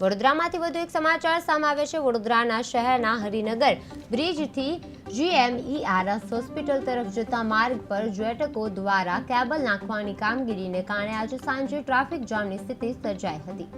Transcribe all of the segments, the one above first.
વડોદરામાંથી વધુ એક સમાચાર સામે આવે છે। વડોદરાના શહેરના હરિનગર બ્રિજથી GMERS હોસ્પિટલ તરફ જતા માર્ગ પર જેટકો દ્વારા કેબલ નાખવાની કામગીરીને કારણે આજે સાંજે ટ્રાફિક જામની સ્થિતિ સર્જાઈ હતી।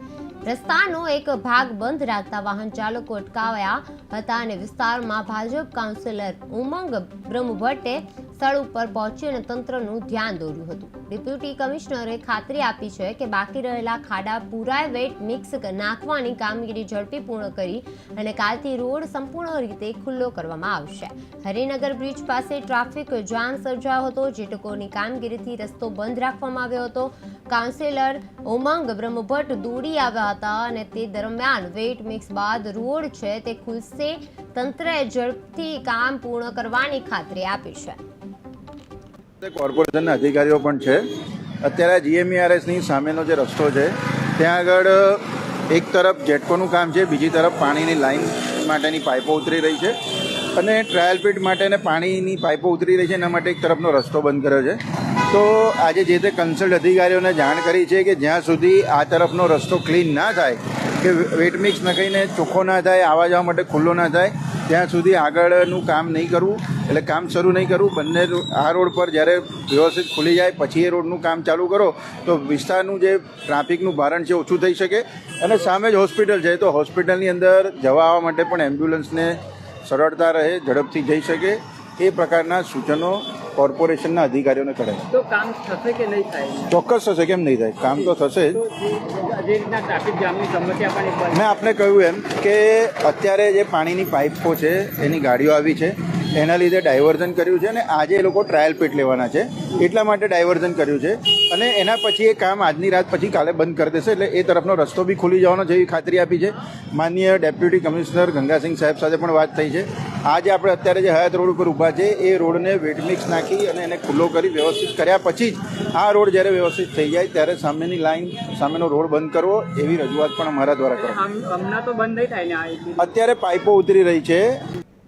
રસ્તાનો એક ભાગ બંધ રાખતા વાહન ચાલકો અટકાવ્યા હતા અને વિસ્તારમાં ભાજપ કાઉન્સિલર ઉમંગ બ્રહ્મભટ્ટે સ્થળ ઉપર પહોંચી અને તંત્રનું ધ્યાન દોર્યું હતું। ડેપ્યુટી કમિશનરે ખાતરી આપી છે કે બાકી રહેલા ખાડા પૂરાય વેટ મિક્સ નાખવાની કામગીરી ઝડપી પૂર્ણ કરી અને કાલથી રોડ સંપૂર્ણ રીતે ખુલ્લો કરવામાં આવશે। હરિનગર બ્રિજ પાસે ટ્રાફિક જામ સર્જાયો હતો। જેટકોની કામગીરીથી રસ્તો બંધ રાખવામાં આવ્યો હતો। કાઉન્સિલર ઉમંગ બ્રહ્મભટ્ટ દોડી આવ્યા હતા અને તે દરમિયાન વેટ મિક્સ બાદ રોડ છે તે ખુલશે। તંત્રએ ઝડપથી કામ પૂર્ણ કરવાની ખાતરી આપી છે। કોર્પોરેશનના અધિકારીઓ પણ છે। અત્યારે GMERSની સામેનો જે રસ્તો છે ત્યાં આગળ એક તરફ જેટકોનું કામ છે, બીજી તરફ પાણીની લાઈન માટેની પાઇપો ઉતરી રહી છે અને ટ્રાયલ પીટ માટે પાણીની પાઇપો ઉતરી રહી છે, એના માટે એક તરફનો રસ્તો બંધ કર્યો છે। તો આજે જે તે કન્સલ્ટ અધિકારીઓને જાણ કરી છે કે જ્યાં સુધી આ તરફનો રસ્તો ક્લીન ના થાય કે વેટ મિક્સ નાખીને ચોખ્ખો ના થાય, આવવા જવા માટે ખુલ્લો ના થાય ત્યાં સુધી આગળનું કામ નહીં કરવું, એટલે કામ શરૂ નહીં કરવું। બંને આ રોડ પર જ્યારે વ્યવસ્થિત ખુલી જાય પછી એ રોડનું કામ ચાલુ કરો તો વિસ્તારનું જે ટ્રાફિકનું ભારણ છે ઓછું થઈ શકે। અને સામે જ હોસ્પિટલ છે તો હોસ્પિટલની અંદર જવા આવવા માટે પણ એમ્બ્યુલન્સને સરળતા રહે, ઝડપથી જઈ શકે, એ પ્રકારના સૂચનો કોર્પોરેશનના અધિકારીઓને કરે છે। તો કામ થશે કે નહીં થાય? ચોક્કસ થશે, કેમ નહીં થાય, કામ તો થશે જ। જે રીતના ટ્રાફિક જામની સમસ્યા પણ મેં આપને કહ્યું એમ કે અત્યારે જે પાણીની પાઇપો છે એની ગાડીઓ આવી છે, એના લીધે ડાયવર્ઝન કર્યું છે અને આજે એ લોકો ટ્રાયલ પીટ લેવાના છે એટલા માટે ડાયવર્ઝન કર્યું છે અને એના પછી એ કામ આજની રાત પછી કાલે બંધ કરી દેશે, એટલે એ તરફનો રસ્તો બી ખુલી જવાનો જેવી ખાતરી આપી છે। માનનીય ડેપ્યુટી કમિશનર ગંગાસિંહ સાહેબ સાથે પણ વાત થઈ છે। આજે આપણે અત્યારે જે હયાત રોડ ઉપર ઊભા છે એ રોડને વેટ મિક્સ નાખી અને એને ખુલ્લો કરી વ્યવસ્થિત કર્યા પછી જ આ રોડ જ્યારે વ્યવસ્થિત થઈ જાય ત્યારે સામેની લાઈન, સામેનો રોડ બંધ કરવો એવી રજૂઆત પણ અમારા દ્વારા કરવામાં। હમણાં તો બંધ નહીં થાય ને? અત્યારે પાઇપો ઉતરી રહી છે